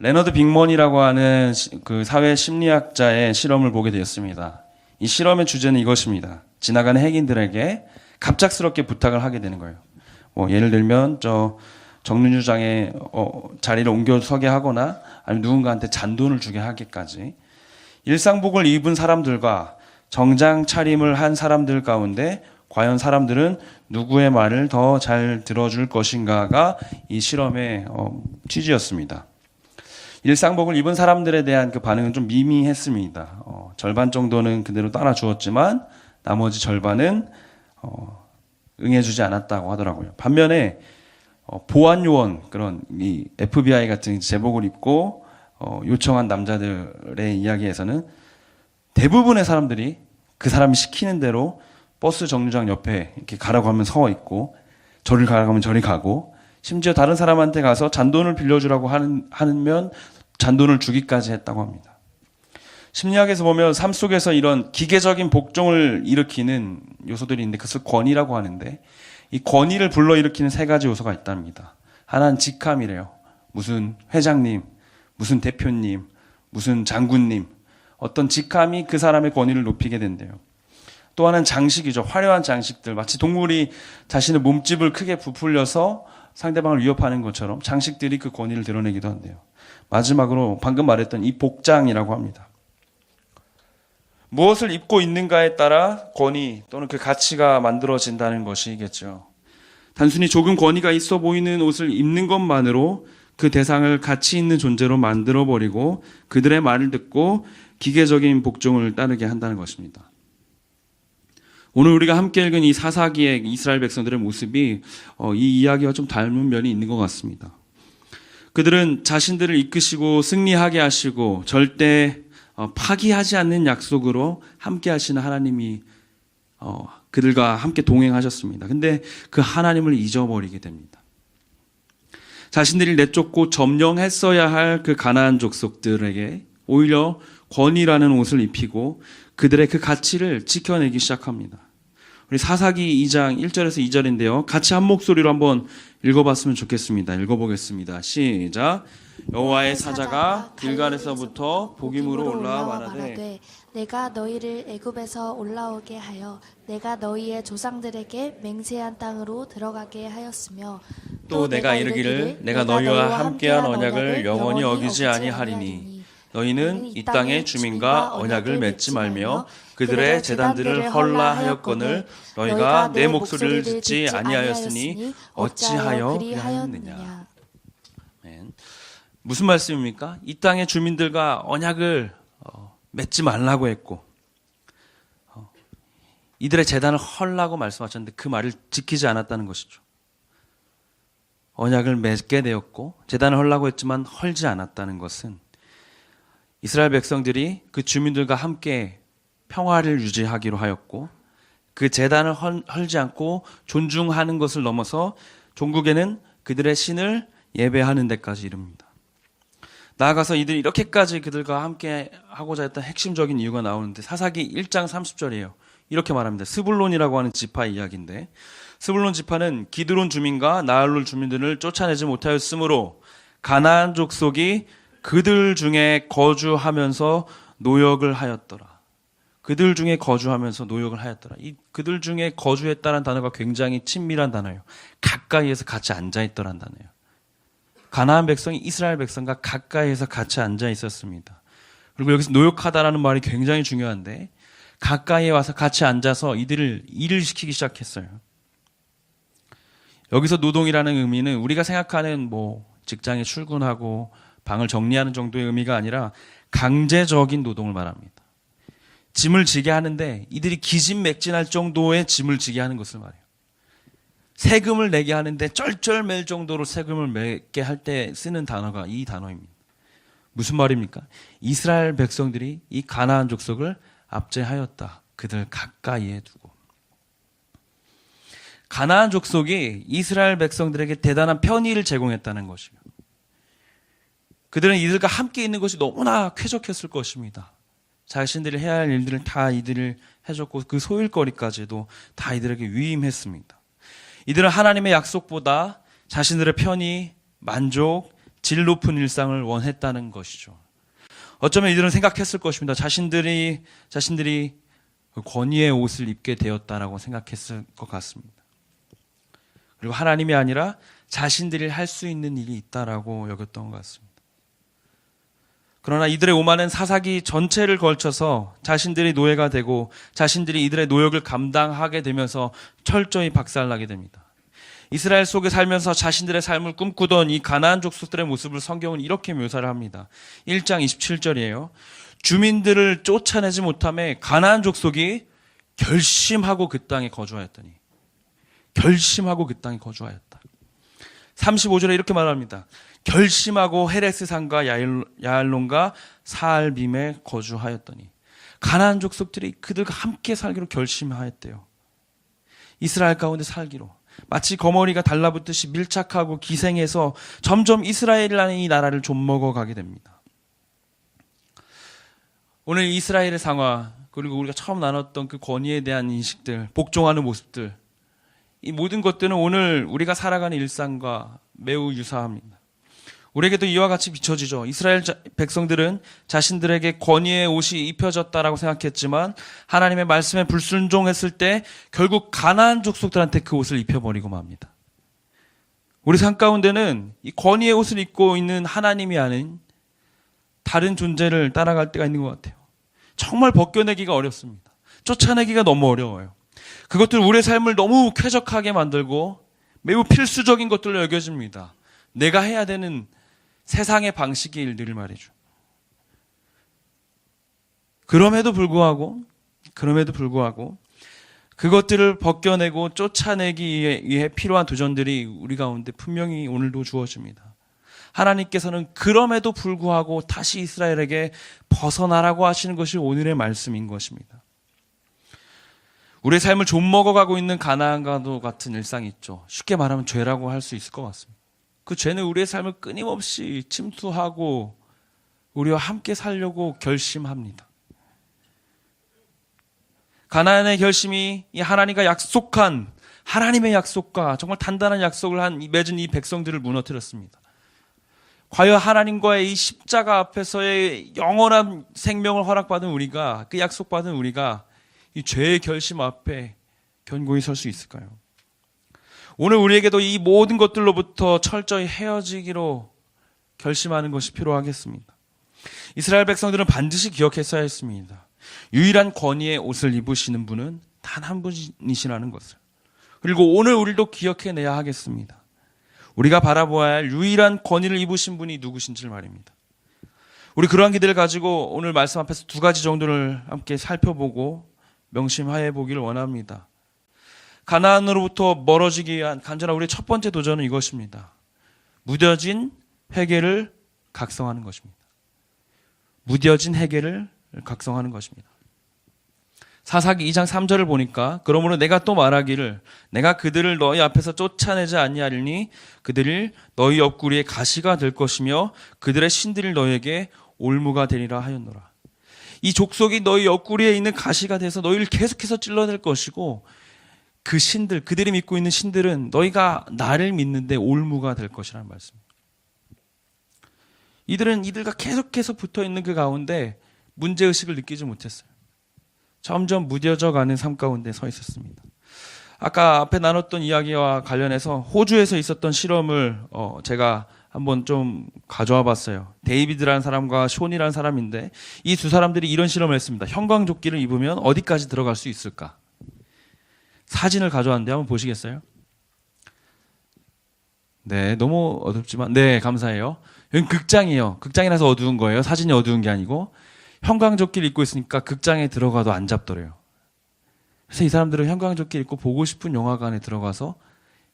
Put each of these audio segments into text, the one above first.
레너드 빅먼이라고 하는 그 사회 심리학자의 실험을 보게 되었습니다. 이 실험의 주제는 이것입니다. 지나가는 핵인들에게 갑작스럽게 부탁을 하게 되는 거예요. 예를 들면 정류장에 자리를 옮겨 서게 하거나 아니면 누군가한테 잔돈을 주게 하기까지 일상복을 입은 사람들과 정장 차림을 한 사람들 가운데 과연 사람들은 누구의 말을 더 잘 들어줄 것인가가 이 실험의 취지였습니다. 일상복을 입은 사람들에 대한 그 반응은 좀 미미했습니다. 절반 정도는 그대로 따라주었지만 나머지 절반은 응해주지 않았다고 하더라고요. 반면에 보안 요원, 그런 이 FBI 같은 제복을 입고 요청한 남자들의 이야기에서는 대부분의 사람들이 그 사람이 시키는 대로 버스 정류장 옆에 이렇게 가라고 하면 서 있고, 저리 가라고 하면 저리 가고, 심지어 다른 사람한테 가서 잔돈을 빌려주라고 하면 잔돈을 주기까지 했다고 합니다. 심리학에서 보면 삶 속에서 이런 기계적인 복종을 일으키는 요소들이 있는데 그것을 권위라고 하는데, 이 권위를 불러일으키는 세 가지 요소가 있답니다. 하나는 직함이래요. 무슨 회장님, 무슨 대표님, 무슨 장군님, 어떤 직함이 그 사람의 권위를 높이게 된대요. 또 하나는 장식이죠. 화려한 장식들, 마치 동물이 자신의 몸집을 크게 부풀려서 상대방을 위협하는 것처럼 장식들이 그 권위를 드러내기도 한대요. 마지막으로 방금 말했던 이 복장이라고 합니다. 무엇을 입고 있는가에 따라 권위 또는 그 가치가 만들어진다는 것이겠죠. 단순히 조금 권위가 있어 보이는 옷을 입는 것만으로 그 대상을 가치 있는 존재로 만들어버리고 그들의 말을 듣고 기계적인 복종을 따르게 한다는 것입니다. 오늘 우리가 함께 읽은 이 사사기의 이스라엘 백성들의 모습이 이 이야기와 좀 닮은 면이 있는 것 같습니다. 그들은 자신들을 이끄시고 승리하게 하시고 절대 파기하지 않는 약속으로 함께 하시는 하나님이 그들과 함께 동행하셨습니다. 근데 그 하나님을 잊어버리게 됩니다. 자신들이 내쫓고 점령했어야 할 그 가나안 족속들에게 오히려 권위라는 옷을 입히고 그들의 그 가치를 지켜내기 시작합니다. 우리 사사기 2장 1절에서 2절인데요. 같이 한 목소리로 한번 읽어봤으면 좋겠습니다. 읽어보겠습니다. 시작. 여호와의 사자가 길갈에서부터 복임으로 올라와 말하되 내가 너희를 애굽에서 올라오게 하여 내가 너희의 조상들에게 맹세한 땅으로 들어가게 하였으며 또 내가 이르기를 내가 너희와 함께한 언약을 영원히 어기지 아니하리니 너희는 이 땅의 주민과 언약을 맺지 말며 그들의 제단들을 헐라하였거늘 너희가 내 목소리를 듣지 아니하였으니 어찌하여 그리하였느냐. 무슨 말씀입니까? 이 땅의 주민들과 언약을 맺지 말라고 했고 이들의 제단을 헐라고 말씀하셨는데 그 말을 지키지 않았다는 것이죠. 언약을 맺게 되었고 제단을 헐라고 했지만 헐지 않았다는 것은 이스라엘 백성들이 그 주민들과 함께 평화를 유지하기로 하였고 그 제단을 헐지 않고 존중하는 것을 넘어서 종국에는 그들의 신을 예배하는 데까지 이릅니다. 나아가서 이들이 이렇게까지 그들과 함께 하고자 했던 핵심적인 이유가 나오는데 사사기 1장 30절이에요. 이렇게 말합니다. 스불론이라고 하는 지파 이야기인데 스불론 지파는 기드론 주민과 나할룰 주민들을 쫓아내지 못하였으므로 가나안 족속이 그들 중에 거주하면서 노역을 하였더라. 그들 중에 거주하면서 노역을 하였더라. 이 그들 중에 거주했다는 단어가 굉장히 친밀한 단어예요. 가까이에서 같이 앉아있더란 단어예요. 가나안 백성이 이스라엘 백성과 가까이에서 같이 앉아 있었습니다. 그리고 여기서 노역하다라는 말이 굉장히 중요한데 가까이에 와서 같이 앉아서 이들을 일을 시키기 시작했어요. 여기서 노동이라는 의미는 우리가 생각하는 직장에 출근하고 방을 정리하는 정도의 의미가 아니라 강제적인 노동을 말합니다. 짐을 지게 하는데 이들이 기진맥진할 정도의 짐을 지게 하는 것을 말해요. 세금을 내게 하는데 쩔쩔맬 정도로 세금을 내게 할 때 쓰는 단어가 이 단어입니다. 무슨 말입니까? 이스라엘 백성들이 이 가나안 족속을 압제하였다. 그들 가까이에 두고. 가나안 족속이 이스라엘 백성들에게 대단한 편의를 제공했다는 것이에요. 그들은 이들과 함께 있는 것이 너무나 쾌적했을 것입니다. 자신들이 해야 할 일들을 다 이들을 해줬고 그 소일거리까지도 다 이들에게 위임했습니다. 이들은 하나님의 약속보다 자신들의 편의, 만족, 질 높은 일상을 원했다는 것이죠. 어쩌면 이들은 생각했을 것입니다. 자신들이 그 권위의 옷을 입게 되었다라고 생각했을 것 같습니다. 그리고 하나님이 아니라 자신들이 할 수 있는 일이 있다라고 여겼던 것 같습니다. 그러나 이들의 오만은 사사기 전체를 걸쳐서 자신들이 노예가 되고 자신들이 이들의 노역을 감당하게 되면서 철저히 박살나게 됩니다. 이스라엘 속에 살면서 자신들의 삶을 꿈꾸던 이 가나안 족속들의 모습을 성경은 이렇게 묘사를 합니다. 1장 27절이에요. 주민들을 쫓아내지 못함에 가나안 족속이 결심하고 그 땅에 거주하였더니, 결심하고 그 땅에 거주하였다. 35절에 이렇게 말합니다. 결심하고 헤레스 산과 야알론과 사알빔에 거주하였더니, 가나안 족속들이 그들과 함께 살기로 결심하였대요. 이스라엘 가운데 살기로. 마치 거머리가 달라붙듯이 밀착하고 기생해서 점점 이스라엘이라는 이 나라를 좀먹어 가게 됩니다. 오늘 이스라엘의 상황, 그리고 우리가 처음 나눴던 그 권위에 대한 인식들, 복종하는 모습들, 이 모든 것들은 오늘 우리가 살아가는 일상과 매우 유사합니다. 우리에게도 이와 같이 비춰지죠. 이스라엘 백성들은 자신들에게 권위의 옷이 입혀졌다라고 생각했지만 하나님의 말씀에 불순종했을 때 결국 가나안 족속들한테 그 옷을 입혀버리고 맙니다. 우리 삶 가운데는 이 권위의 옷을 입고 있는 하나님이 아닌 다른 존재를 따라갈 때가 있는 것 같아요. 정말 벗겨내기가 어렵습니다. 쫓아내기가 너무 어려워요. 그것들 우리의 삶을 너무 쾌적하게 만들고 매우 필수적인 것들로 여겨집니다. 내가 해야 되는 세상의 방식의 일들을 말이죠. 그럼에도 불구하고 그것들을 벗겨내고 쫓아내기 위해 필요한 도전들이 우리 가운데 분명히 오늘도 주어집니다. 하나님께서는 그럼에도 불구하고 다시 이스라엘에게 벗어나라고 하시는 것이 오늘의 말씀인 것입니다. 우리의 삶을 좀먹어가고 있는 가나안과도 같은 일상이 있죠. 쉽게 말하면 죄라고 할 수 있을 것 같습니다. 그 죄는 우리의 삶을 끊임없이 침투하고 우리와 함께 살려고 결심합니다. 가나안의 결심이 이 하나님과 약속한 하나님의 약속과 정말 단단한 약속을 맺은 이 백성들을 무너뜨렸습니다. 과연 하나님과의 이 십자가 앞에서의 영원한 생명을 허락받은 우리가, 그 약속받은 우리가 이 죄의 결심 앞에 견고히 설 수 있을까요? 오늘 우리에게도 이 모든 것들로부터 철저히 헤어지기로 결심하는 것이 필요하겠습니다. 이스라엘 백성들은 반드시 기억했어야 했습니다. 유일한 권위의 옷을 입으시는 분은 단 한 분이시라는 것을. 그리고 오늘 우리도 기억해내야 하겠습니다. 우리가 바라보아야 할 유일한 권위를 입으신 분이 누구신지를 말입니다. 우리 그러한 기대를 가지고 오늘 말씀 앞에서 두 가지 정도를 함께 살펴보고 명심하여 보기를 원합니다. 가나안으로부터 멀어지기 위한 간절한 우리의 첫 번째 도전은 이것입니다. 무뎌진 회개를 각성하는 것입니다. 무뎌진 회개를 각성하는 것입니다. 사사기 2장 3절을 보니까 그러므로 내가 또 말하기를 내가 그들을 너희 앞에서 쫓아내지 아니하리니 그들이 너희 옆구리에 가시가 될 것이며 그들의 신들이 너희에게 올무가 되리라 하였노라. 이 족속이 너희 옆구리에 있는 가시가 돼서 너희를 계속해서 찔러낼 것이고 그 신들, 그들이 믿고 있는 신들은 너희가 나를 믿는데 올무가 될 것이라는 말씀입니다. 이들은 이들과 계속해서 붙어있는 그 가운데 문제의식을 느끼지 못했어요. 점점 무뎌져 가는 삶 가운데 서 있었습니다. 아까 앞에 나눴던 이야기와 관련해서 호주에서 있었던 실험을 제가 한번 좀 가져와 봤어요. 데이비드라는 사람과 쇼니라는 사람인데 이 두 사람들이 이런 실험을 했습니다. 형광조끼를 입으면 어디까지 들어갈 수 있을까? 사진을 가져왔는데 한번 보시겠어요? 네, 너무 어둡지만 네, 감사해요. 여긴 극장이에요. 극장이라서 어두운 거예요. 사진이 어두운 게 아니고 형광조끼를 입고 있으니까 극장에 들어가도 안 잡더래요. 그래서 이 사람들은 형광조끼를 입고 보고 싶은 영화관에 들어가서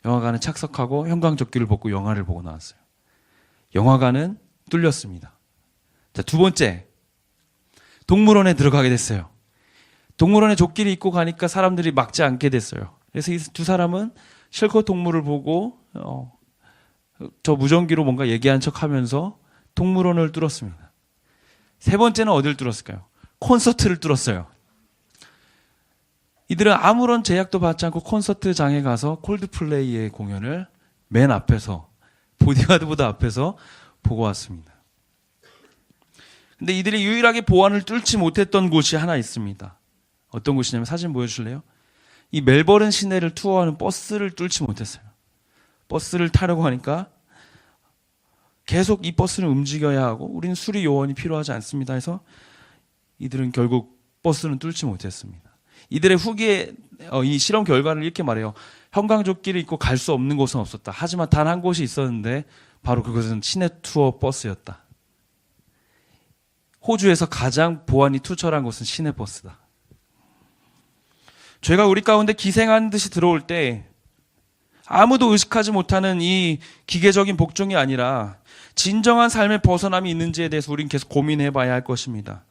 영화관에 착석하고 형광조끼를 벗고 영화를 보고 나왔어요. 영화관은 뚫렸습니다. 자, 두 번째, 동물원에 들어가게 됐어요. 동물원에 조끼를 입고 가니까 사람들이 막지 않게 됐어요. 그래서 이 두 사람은 실컷 동물을 보고 저 무전기로 뭔가 얘기한 척하면서 동물원을 뚫었습니다. 세 번째는 어디를 뚫었을까요? 콘서트를 뚫었어요. 이들은 아무런 제약도 받지 않고 콘서트장에 가서 콜드플레이의 공연을 맨 앞에서, 보디가드보다 앞에서 보고 왔습니다. 근데 이들이 유일하게 보안을 뚫지 못했던 곳이 하나 있습니다. 어떤 곳이냐면 사진 보여주실래요? 이 멜버른 시내를 투어하는 버스를 뚫지 못했어요. 버스를 타려고 하니까 계속 이 버스는 움직여야 하고 우리는 수리 요원이 필요하지 않습니다 해서 이들은 결국 버스는 뚫지 못했습니다. 이들의 후기에 이 실험 결과를 이렇게 말해요. 형광조끼를 입고 갈 수 없는 곳은 없었다. 하지만 단 한 곳이 있었는데 바로 그것은 시내 투어 버스였다. 호주에서 가장 보안이 투철한 곳은 시내 버스다. 죄가 우리 가운데 기생하는 듯이 들어올 때 아무도 의식하지 못하는 이 기계적인 복종이 아니라 진정한 삶의 벗어남이 있는지에 대해서 우리는 계속 고민해 봐야 할 것입니다.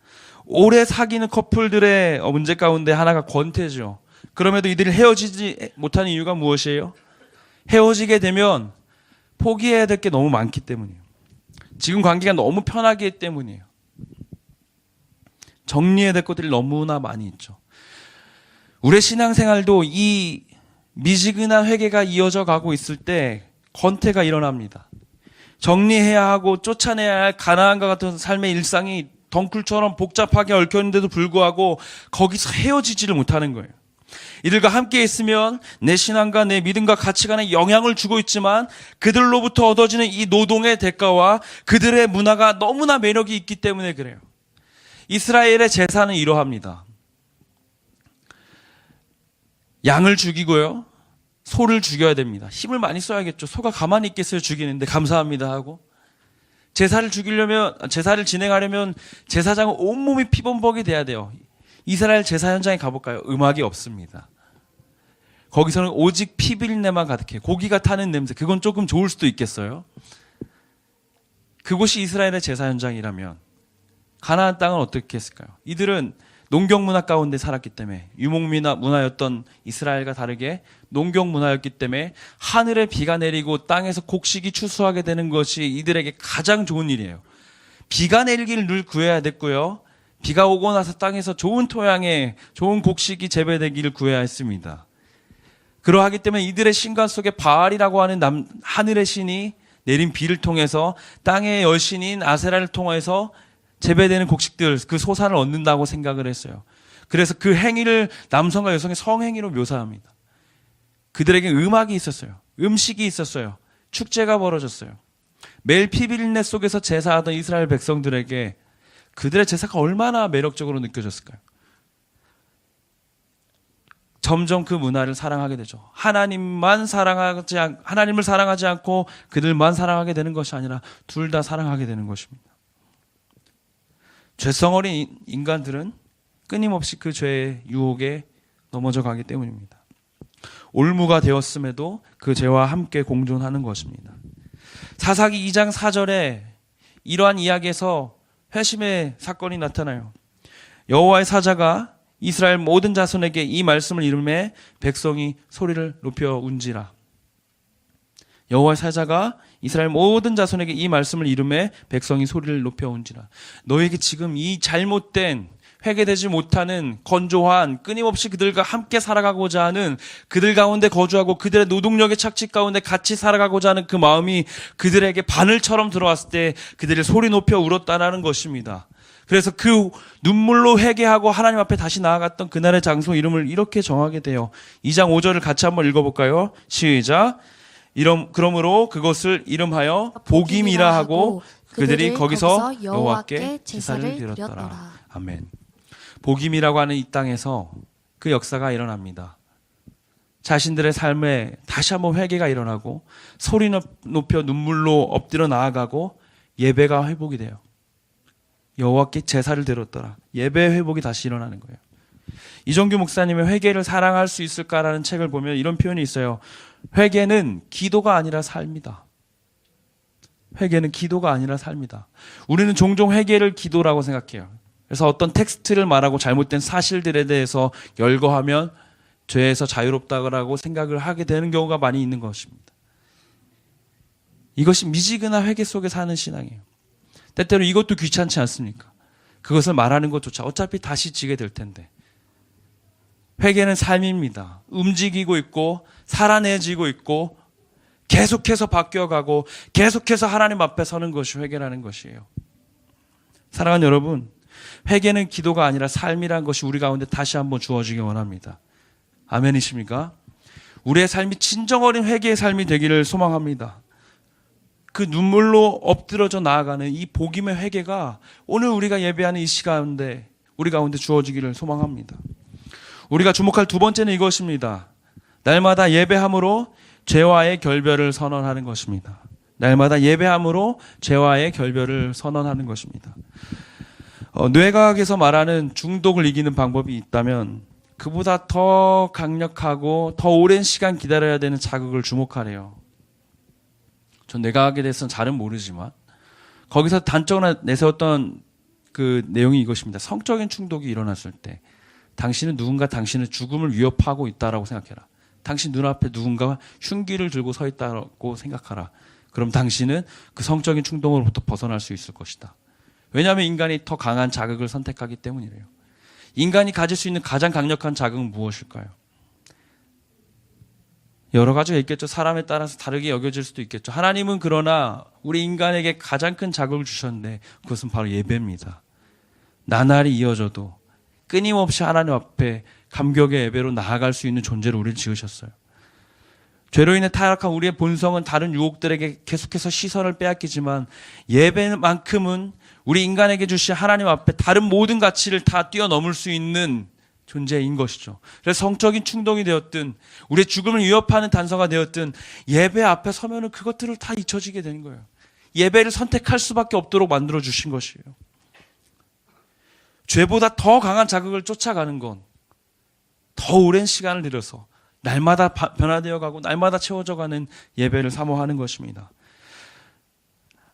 오래 사귀는 커플들의 문제 가운데 하나가 권태죠. 그럼에도 이들이 헤어지지 못하는 이유가 무엇이에요? 헤어지게 되면 포기해야 될 게 너무 많기 때문이에요. 지금 관계가 너무 편하기 때문이에요. 정리해야 될 것들이 너무나 많이 있죠. 우리의 신앙생활도 이 미지근한 회개가 이어져 가고 있을 때 권태가 일어납니다. 정리해야 하고 쫓아내야 할 가나안과 같은 삶의 일상이 덩굴처럼 복잡하게 얽혀있는데도 불구하고 거기서 헤어지지를 못하는 거예요. 이들과 함께 있으면 내 신앙과 내 믿음과 가치관에 영향을 주고 있지만 그들로부터 얻어지는 이 노동의 대가와 그들의 문화가 너무나 매력이 있기 때문에 그래요. 이스라엘의 제사는 이러합니다. 양을 죽이고요. 소를 죽여야 됩니다. 힘을 많이 써야겠죠. 소가 가만히 있겠어요. 죽이는데 감사합니다 하고. 제사를 진행하려면 제사장은 온몸이 피범벅이 돼야 돼요. 이스라엘 제사 현장에 가볼까요? 음악이 없습니다. 거기서는 오직 피비린내만 가득해요. 고기가 타는 냄새. 그건 조금 좋을 수도 있겠어요. 그곳이 이스라엘의 제사 현장이라면 가나안 땅은 어떻게 했을까요? 이들은 농경 문화 가운데 살았기 때문에 유목민화 문화였던 이스라엘과 다르게 농경 문화였기 때문에 하늘에 비가 내리고 땅에서 곡식이 추수하게 되는 것이 이들에게 가장 좋은 일이에요. 비가 내리기를 늘 구해야 됐고요. 비가 오고 나서 땅에서 좋은 토양에 좋은 곡식이 재배되기를 구해야 했습니다. 그러하기 때문에 이들의 신관 속에 바알이라고 하는 하늘의 신이 내린 비를 통해서 땅의 여신인 아세라를 통해서 재배되는 곡식들, 그 소산을 얻는다고 생각을 했어요. 그래서 그 행위를 남성과 여성의 성행위로 묘사합니다. 그들에게 음악이 있었어요. 음식이 있었어요. 축제가 벌어졌어요. 매일 피비린내 속에서 제사하던 이스라엘 백성들에게 그들의 제사가 얼마나 매력적으로 느껴졌을까요? 점점 그 문화를 사랑하게 되죠. 하나님을 사랑하지 않고 그들만 사랑하게 되는 것이 아니라 둘 다 사랑하게 되는 것입니다. 죄성 어린 인간들은 끊임없이 그 죄의 유혹에 넘어져 가기 때문입니다. 올무가 되었음에도 그 죄와 함께 공존하는 것입니다. 사사기 2장 4절에 이러한 이야기에서 회심의 사건이 나타나요. 여호와의 사자가 이스라엘 모든 자손에게 이 말씀을 이르매 백성이 소리를 높여 운지라. 여호와의 사자가 이스라엘 모든 자손에게 이 말씀을 이르매 백성이 소리를 높여 운지라. 너에게 지금 이 잘못된 회개되지 못하는 건조한 끊임없이 그들과 함께 살아가고자 하는 그들 가운데 거주하고 그들의 노동력의 착취 가운데 같이 살아가고자 하는 그 마음이 그들에게 바늘처럼 들어왔을 때 그들이 소리 높여 울었다라는 것입니다. 그래서 그 눈물로 회개하고 하나님 앞에 다시 나아갔던 그날의 장소 이름을 이렇게 정하게 돼요. 2장 5절을 같이 한번 읽어볼까요? 시작. 그러므로 그것을 이름하여 복임이라 하고 그들이 거기서 여호와께 제사를 드렸더라. 아멘. 복임이라고 하는 이 땅에서 그 역사가 일어납니다. 자신들의 삶에 다시 한번 회개가 일어나고 소리 높여 눈물로 엎드려 나아가고 예배가 회복이 돼요. 여호와께 제사를 드렸더라. 예배 회복이 다시 일어나는 거예요. 이종규 목사님의 회개를 사랑할 수 있을까라는 책을 보면 이런 표현이 있어요. 회개는 기도가 아니라 삶이다. 회개는 기도가 아니라 삶이다. 우리는 종종 회개를 기도라고 생각해요. 그래서 어떤 텍스트를 말하고 잘못된 사실들에 대해서 열거하면 죄에서 자유롭다고 생각을 하게 되는 경우가 많이 있는 것입니다. 이것이 미지근한 회개 속에 사는 신앙이에요. 때때로 이것도 귀찮지 않습니까? 그것을 말하는 것조차 어차피 다시 지게 될 텐데. 회개는 삶입니다. 움직이고 있고 살아내지고 있고 계속해서 바뀌어가고 계속해서 하나님 앞에 서는 것이 회개라는 것이에요. 사랑하는 여러분, 회개는 기도가 아니라 삶이란 것이 우리 가운데 다시 한번 주어지기 원합니다. 아멘이십니까? 우리의 삶이 진정 어린 회개의 삶이 되기를 소망합니다. 그 눈물로 엎드러져 나아가는 이 복임의 회개가 오늘 우리가 예배하는 이 시간에 우리 가운데 주어지기를 소망합니다. 우리가 주목할 두 번째는 이것입니다. 날마다 예배함으로 죄와의 결별을 선언하는 것입니다. 날마다 예배함으로 죄와의 결별을 선언하는 것입니다. 뇌과학에서 말하는 중독을 이기는 방법이 있다면 그보다 더 강력하고 더 오랜 시간 기다려야 되는 자극을 주목하래요. 전 뇌과학에 대해서는 잘은 모르지만 거기서 단적으로 내세웠던 그 내용이 이것입니다. 성적인 충독이 일어났을 때 당신은 누군가 당신의 죽음을 위협하고 있다라고 생각해라. 당신 눈앞에 누군가 흉기를 들고 서 있다고 생각하라. 그럼 당신은 그 성적인 충동으로부터 벗어날 수 있을 것이다. 왜냐하면 인간이 더 강한 자극을 선택하기 때문이래요. 인간이 가질 수 있는 가장 강력한 자극은 무엇일까요? 여러 가지가 있겠죠. 사람에 따라서 다르게 여겨질 수도 있겠죠. 하나님은 그러나 우리 인간에게 가장 큰 자극을 주셨는데 그것은 바로 예배입니다. 나날이 이어져도 끊임없이 하나님 앞에 감격의 예배로 나아갈 수 있는 존재로 우리를 지으셨어요. 죄로 인해 타락한 우리의 본성은 다른 유혹들에게 계속해서 시선을 빼앗기지만 예배만큼은 우리 인간에게 주신 하나님 앞에 다른 모든 가치를 다 뛰어넘을 수 있는 존재인 것이죠. 그래서 성적인 충동이 되었든 우리의 죽음을 위협하는 단서가 되었든 예배 앞에 서면은 그것들을 다 잊혀지게 되는 거예요. 예배를 선택할 수밖에 없도록 만들어 주신 것이에요. 죄보다 더 강한 자극을 쫓아가는 건 더 오랜 시간을 들여서 날마다 변화되어 가고 날마다 채워져 가는 예배를 사모하는 것입니다.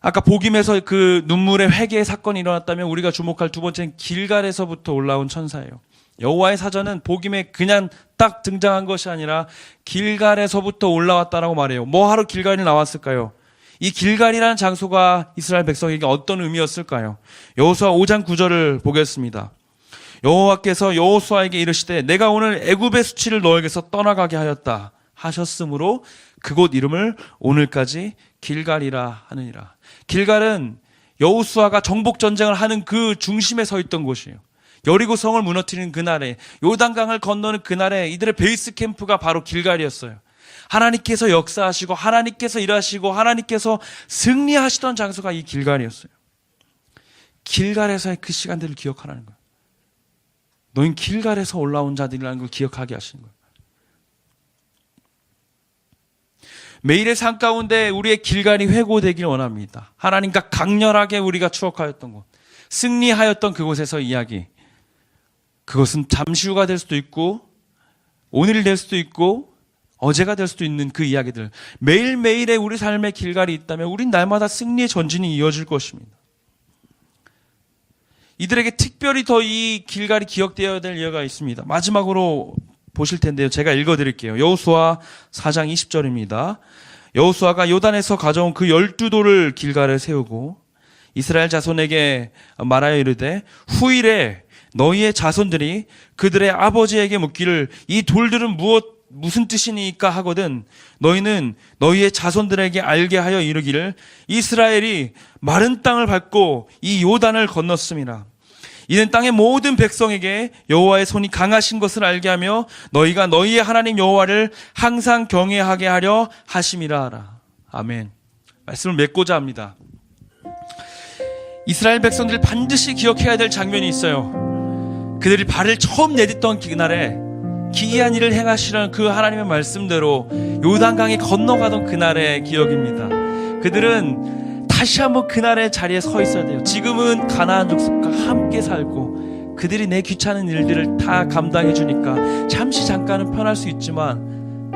아까 복임에서 그 눈물의 회개의 사건이 일어났다면 우리가 주목할 두 번째는 길갈에서부터 올라온 천사예요. 여호와의 사자는 복임에 그냥 딱 등장한 것이 아니라 길갈에서부터 올라왔다라고 말해요. 뭐 하러 길갈이 나왔을까요? 이 길갈이라는 장소가 이스라엘 백성에게 어떤 의미였을까요? 여호수아 5장 9절을 보겠습니다. 여호와께서 여호수아에게 이르시되 내가 오늘 애굽의 수치를 너에게서 떠나가게 하였다 하셨으므로 그곳 이름을 오늘까지 길갈이라 하느니라. 길갈은 여호수아가 정복 전쟁을 하는 그 중심에 서 있던 곳이에요. 여리고 성을 무너뜨리는 그날에 요단강을 건너는 그날에 이들의 베이스 캠프가 바로 길갈이었어요. 하나님께서 역사하시고 하나님께서 일하시고 하나님께서 승리하시던 장소가 이 길갈이었어요. 길갈에서의 그 시간들을 기억하라는 거예요. 너희는 길갈에서 올라온 자들이라는 걸 기억하게 하시는 거예요. 매일의 삶 가운데 우리의 길갈이 회고되길 원합니다. 하나님과 강렬하게 우리가 추억하였던 곳, 승리하였던 그곳에서 이야기. 그것은 잠시 후가 될 수도 있고 오늘이 될 수도 있고 어제가 될 수도 있는 그 이야기들. 매일매일의 우리 삶의 길갈이 있다면 우린 날마다 승리의 전진이 이어질 것입니다. 이들에게 특별히 더 이 길갈이 기억되어야 될 이유가 있습니다. 마지막으로 보실 텐데요. 제가 읽어드릴게요. 여호수아 4장 20절입니다. 여호수아가 요단에서 가져온 그 12돌을 길갈에 세우고 이스라엘 자손에게 말하여 이르되 후일에 너희의 자손들이 그들의 아버지에게 묻기를 이 돌들은 무슨 뜻이니까 하거든 너희는 너희의 자손들에게 알게 하여 이르기를 이스라엘이 마른 땅을 밟고 이 요단을 건넜음이라. 이는 땅의 모든 백성에게 여호와의 손이 강하신 것을 알게 하며 너희가 너희의 하나님 여호와를 항상 경외하게 하려 하심이라 하라. 아멘. 말씀을 맺고자 합니다. 이스라엘 백성들 반드시 기억해야 될 장면이 있어요. 그들이 발을 처음 내딛던 그날에 기이한 일을 행하시는 그 하나님의 말씀대로 요단강에 건너가던 그날의 기억입니다. 그들은 다시 한번 그날의 자리에 서 있어야 돼요. 지금은 가나안 족속과 함께 살고 그들이 내 귀찮은 일들을 다 감당해 주니까 잠시 잠깐은 편할 수 있지만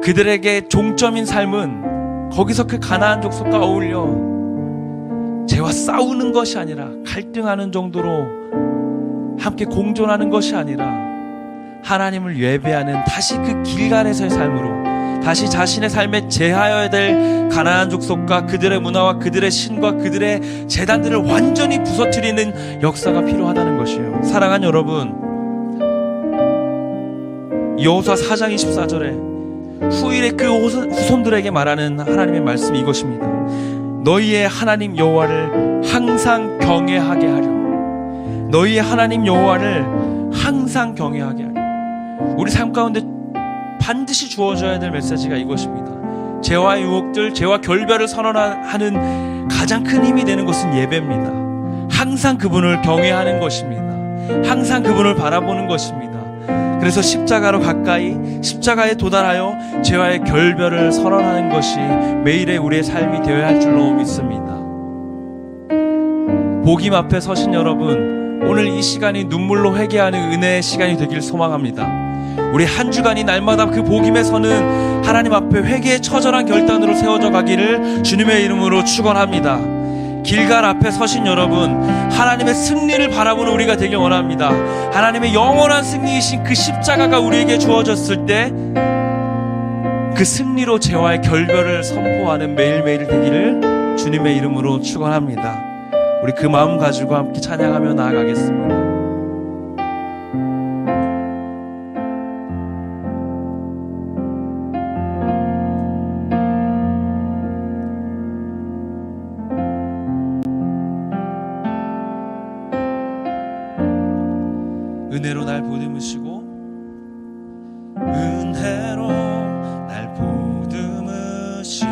그들에게 종점인 삶은 거기서 그 가나안 족속과 어울려 죄와 싸우는 것이 아니라 갈등하는 정도로 함께 공존하는 것이 아니라 하나님을 예배하는 다시 그 길갈에서의 삶으로 다시 자신의 삶에 제하여야 될 가나안 족속과 그들의 문화와 그들의 신과 그들의 제단들을 완전히 부서뜨리는 역사가 필요하다는 것이에요. 사랑하는 여러분, 여호수아 4장 24절에 후일의 그 후손들에게 말하는 하나님의 말씀이 이것입니다. 너희의 하나님 여호와를 항상 경외하게 하려. 너희의 하나님 여호와를 항상 경외하게 하려. 우리 삶 가운데 반드시 주어져야 될 메시지가 이것입니다. 죄와 유혹들, 죄와 결별을 선언하는 가장 큰 힘이 되는 것은 예배입니다. 항상 그분을 경외하는 것입니다. 항상 그분을 바라보는 것입니다. 그래서 십자가로 가까이, 십자가에 도달하여 죄와의 결별을 선언하는 것이 매일의 우리의 삶이 되어야 할 줄로 믿습니다. 복임 앞에 서신 여러분, 오늘 이 시간이 눈물로 회개하는 은혜의 시간이 되길 소망합니다. 우리 한 주간이 날마다 그 복임에 서는 하나님 앞에 회개의 처절한 결단으로 세워져 가기를 주님의 이름으로 축원합니다. 길갈 앞에 서신 여러분, 하나님의 승리를 바라보는 우리가 되길 원합니다. 하나님의 영원한 승리이신 그 십자가가 우리에게 주어졌을 때 그 승리로 죄와의 결별을 선포하는 매일매일 되기를 주님의 이름으로 축원합니다. 우리 그 마음 가지고 함께 찬양하며 나아가겠습니다. 은혜로 날 보듬으시고, 은혜로 날 보듬으시고,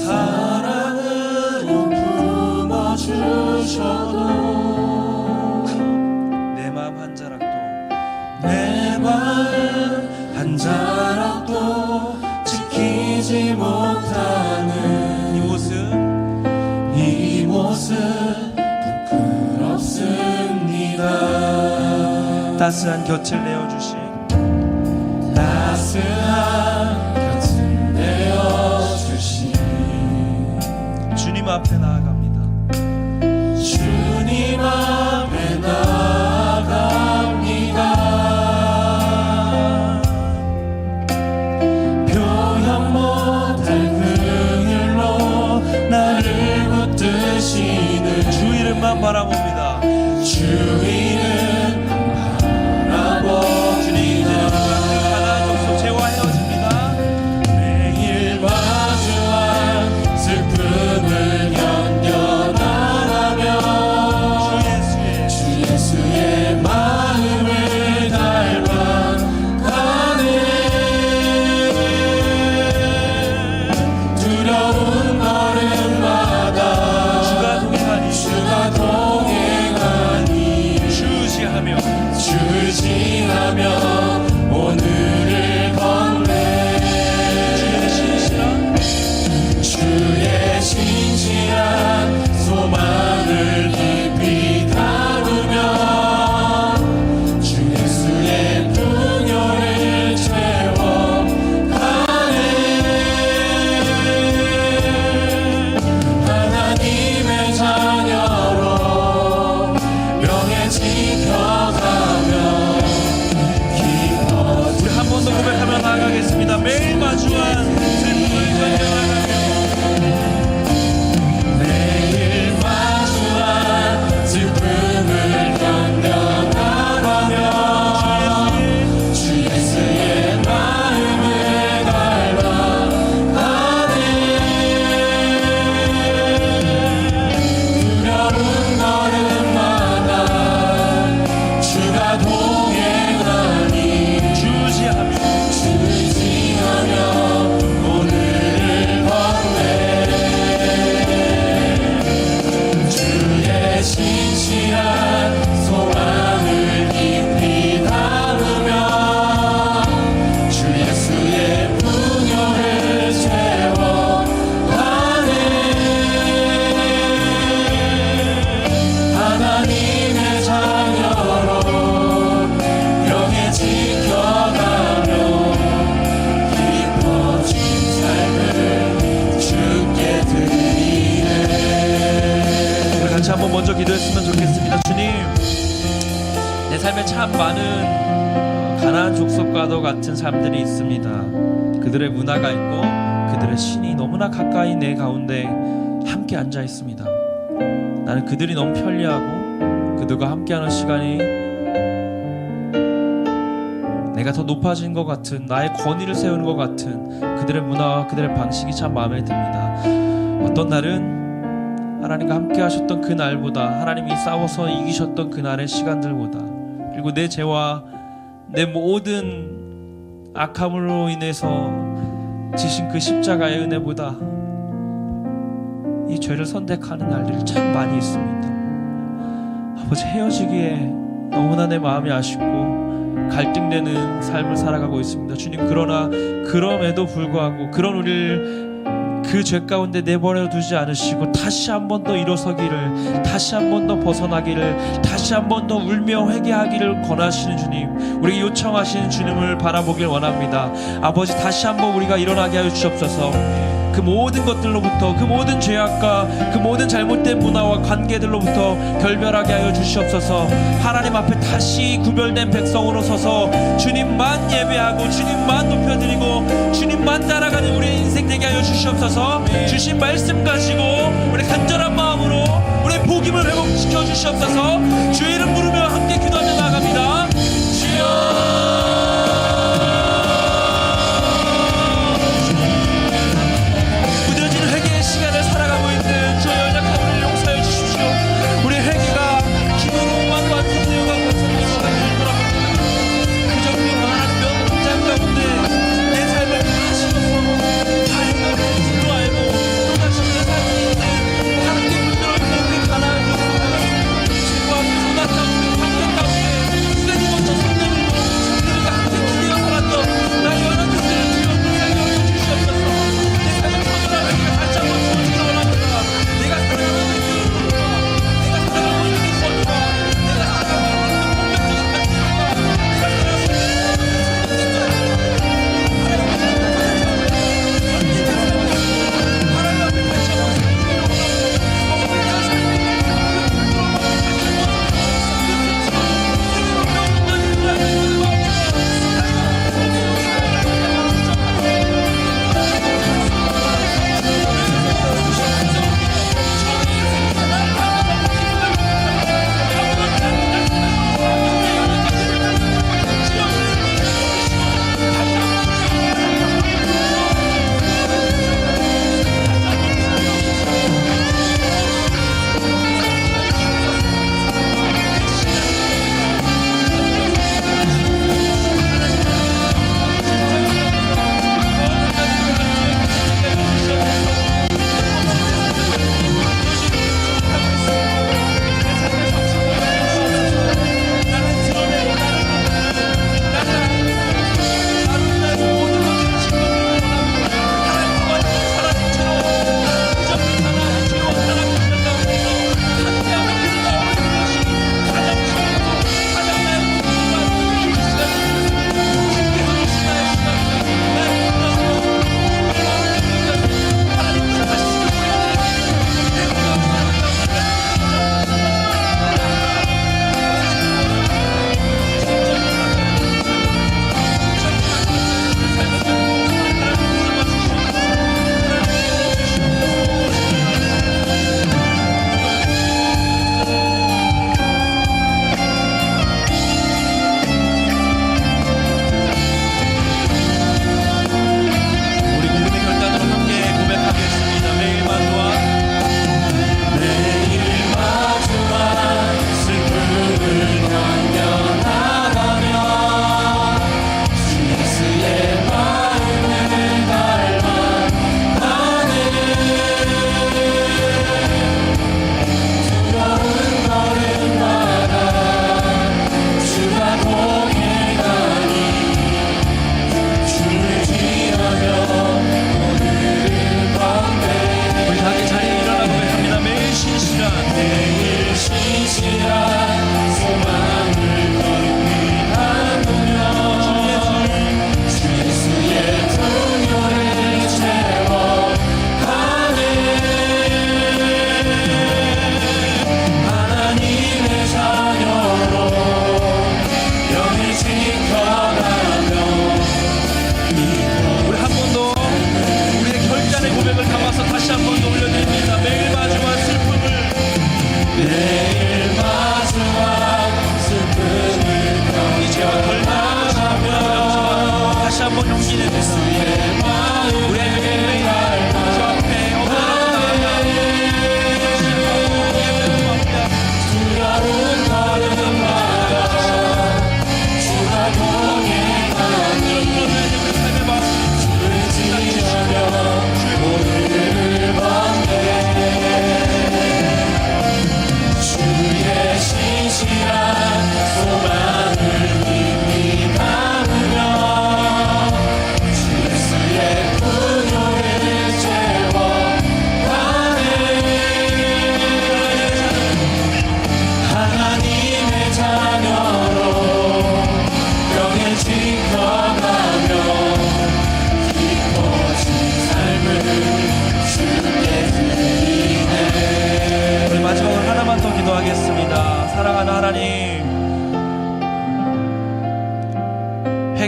사랑으로 품어주셔도 내 마음 한 자락도, 내 마음 한 자락도 지키지 못하는 이 모습 따스한 곁을 내어주신, 따스한 곁을 내어주신 주님 앞에 나아갑니다. 주님 앞에 나아갑니다. 표현 못할 긍휼로 나를 붙드시는 주 이름만 바라봅니다. 주 이름 한번 먼저 기도했으면 좋겠습니다. 주님, 내 삶에 참 많은 가난한 족속과도 같은 삶들이 있습니다. 그들의 문화가 있고 그들의 신이 너무나 가까이 내 가운데 함께 앉아 있습니다. 나는 그들이 너무 편리하고 그들과 함께하는 시간이 내가 더 높아진 것 같은, 나의 권위를 세우는 것 같은 그들의 문화와 그들의 방식이 참 마음에 듭니다. 어떤 날은 하나님과 함께 하셨던 그 날보다, 하나님이 싸워서 이기셨던 그날의 시간들보다, 그리고 내 죄와 내 모든 악함으로 인해서 지신 그 십자가의 은혜보다 이 죄를 선택하는 날들이 참 많이 있습니다. 아버지, 헤어지기에 너무나 내 마음이 아쉽고 갈등되는 삶을 살아가고 있습니다. 주님, 그러나 그럼에도 불구하고 그런 우리를 그 죄 가운데 내버려 두지 않으시고 다시 한 번 더 일어서기를, 다시 한 번 더 벗어나기를, 다시 한 번 더 울며 회개하기를 권하시는 주님, 우리에게 요청하시는 주님을 바라보길 원합니다. 아버지, 다시 한 번 우리가 일어나게 하여 주옵소서. 그 모든 것들로부터, 그 모든 죄악과 그 모든 잘못된 문화와 관계들로부터 결별하게 하여 주시옵소서. 하나님 앞에 다시 구별된 백성으로 서서 주님만 예배하고 주님만 높여드리고 주님만 따라가는 우리의 인생 되게 하여 주시옵소서. 주신 말씀 가지고 우리 간절한 마음으로 우리의 복임을 회복시켜 주시옵소서. 주의 이름 부르며 함께 기도하며 나아갑니다. 주여, 시간을 살아가고 있는 주의 연약한 우리를 용서해 주십시오. 우리의 회개가 기도로만 완성되어 가고 성령으로 돌아갑니다. 그저 우리가 하나님 명장 가운데 내 삶을 하시옵소서. 하나님의 뜻으로 알고 또다시 내 삶에 있는 하나님께 물들어 있는 그 가나안 족속과 주님과 함께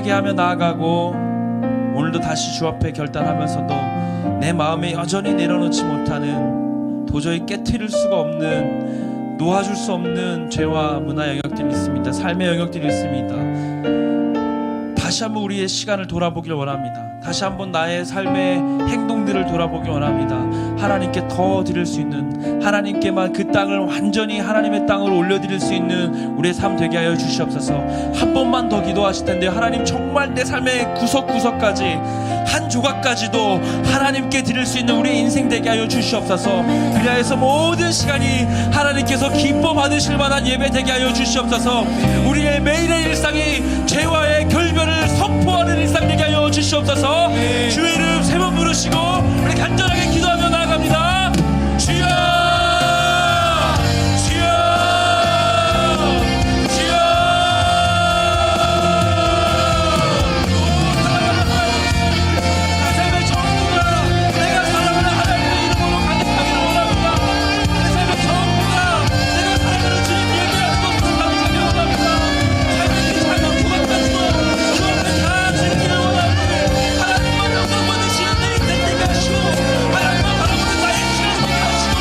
회개하며 나아가고 오늘도 다시 주 앞에 결단하면서도 내 마음에 여전히 내려놓지 못하는 도저히 깨트릴 수가 없는 놓아줄 수 없는 죄와 문화 영역들이 있습니다. 삶의 영역들이 있습니다. 다시 한번 우리의 시간을 돌아보길 원합니다. 다시 한번 나의 삶의 행동들을 돌아보길 원합니다. 하나님께 더 드릴 수 있는, 하나님께만 그 땅을 완전히 하나님의 땅으로 올려드릴 수 있는 우리의 삶 되게 하여 주시옵소서. 한 번만 더 기도하실 텐데요. 하나님, 정말 내 삶의 구석구석까지 한 조각까지도 하나님께 드릴 수 있는 우리의 인생 되게 하여 주시옵소서. 그리하여서 모든 시간이 하나님께서 기뻐 받으실 만한 예배 되게 하여 주시옵소서. 우리의 매일의 일상이 죄와의 결별을 선포하는 일상 되게 하여 주시옵소서. 주의 이름 세 번 부르시고 우리 간절하게 기도하며 나아갑니다. 주여, 주여, 주여. 내 삶의 전부가 내가 사랑하는 하나님의 이름으로 가득하기를 원합니다. 내 삶의 전부가 내가 사랑하는 주님 예배하는 것으로 가득하기를 원합니다. 삶의 그 작은 조각까지도 주 앞에 다 드리기를 원합니다. 하나님만 영광 받으시는 내 인생 되게 하시고, 하나님만 바라보는 나의 인생을 되게 하시고,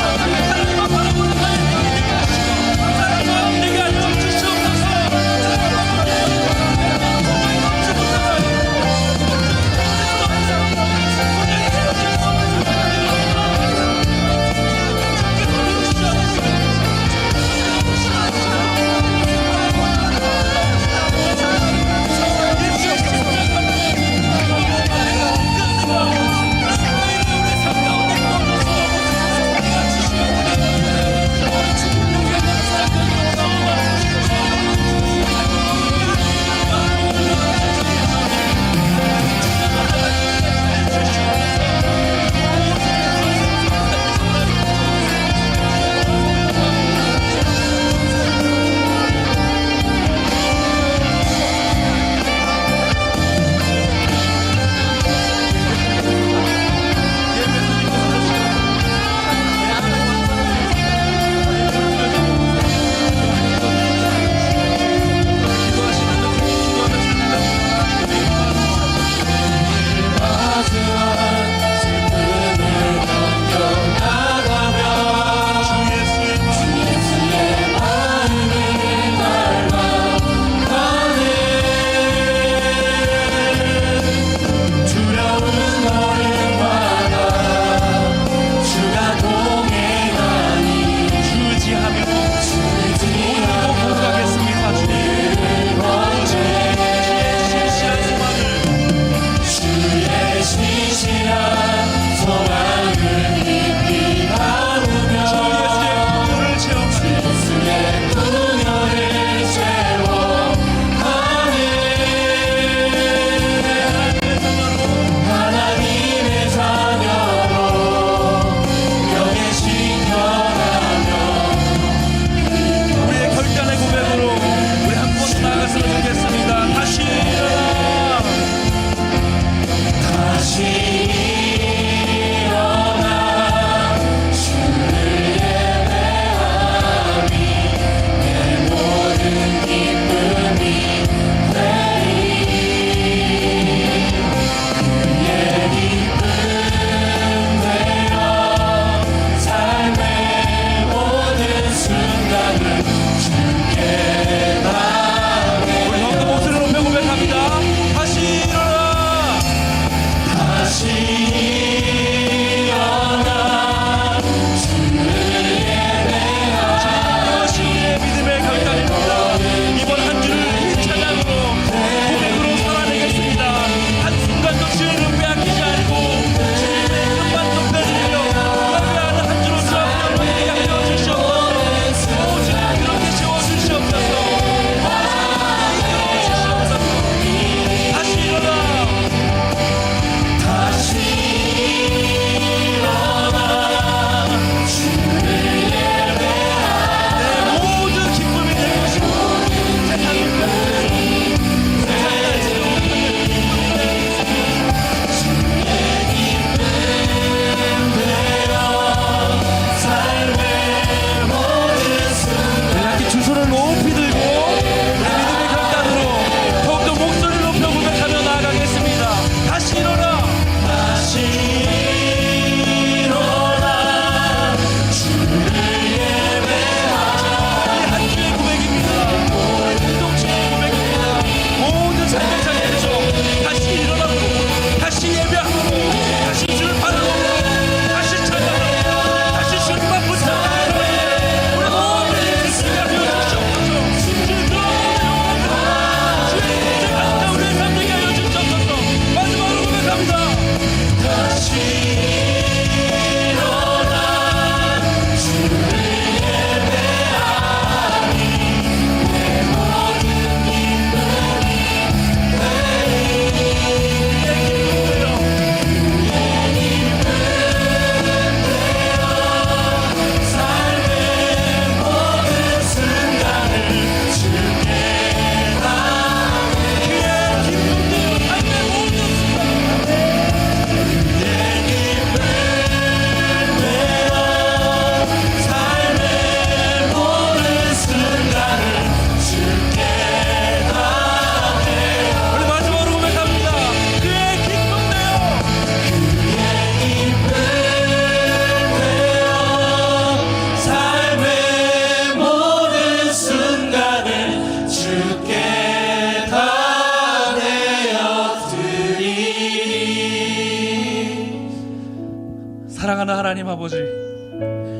하나님 아버지,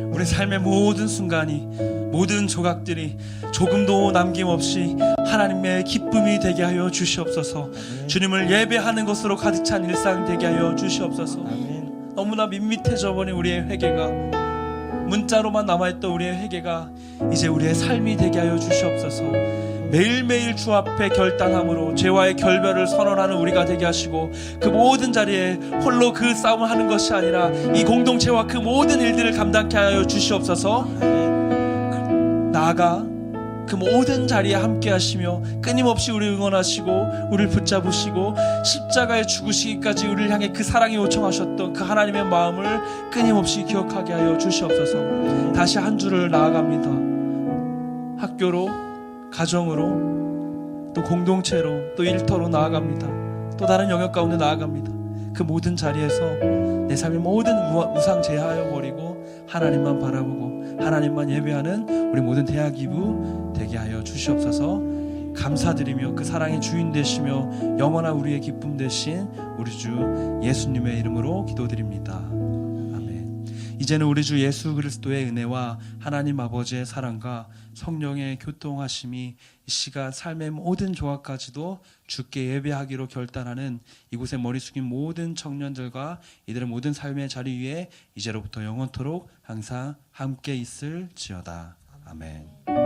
우리 삶의 모든 순간이, 모든 조각들이 조금도 남김없이 하나님의 기쁨이 되게 하여 주시옵소서. 주님을 예배하는 것으로 가득 찬 일상 되게 하여 주시옵소서. 너무나 밋밋해져 버린 우리의 회개가, 문자로만 남아있던 우리의 회개가 이제 우리의 삶이 되게 하여 주시옵소서. 매일매일 주 앞에 결단함으로 죄와의 결별을 선언하는 우리가 되게 하시고, 그 모든 자리에 홀로 그 싸움을 하는 것이 아니라 이 공동체와 그 모든 일들을 감당케 하여 주시옵소서. 나아가 그 모든 자리에 함께 하시며 끊임없이 우리를 응원하시고 우리를 붙잡으시고 십자가에 죽으시기까지 우리를 향해 그 사랑에 요청하셨던 그 하나님의 마음을 끊임없이 기억하게 하여 주시옵소서. 다시 한 주를 나아갑니다. 학교로, 가정으로, 또 공동체로, 또 일터로 나아갑니다. 또 다른 영역 가운데 나아갑니다. 그 모든 자리에서 내 삶의 모든 우상 제하여 버리고 하나님만 바라보고 하나님만 예배하는 우리 모든 대학 기부 되게 하여 주시옵소서. 감사드리며 그 사랑의 주인 되시며 영원한 우리의 기쁨 되신 우리 주 예수님의 이름으로 기도드립니다. 아멘. 이제는 우리 주 예수 그리스도의 은혜와 하나님 아버지의 사랑과 성령의 교통하심이 이 시간 삶의 모든 조각까지도 주께 예배하기로 결단하는 이곳에 머리 숙인 모든 청년들과 이들의 모든 삶의 자리 위에 이제로부터 영원토록 항상 함께 있을지어다. 아멘.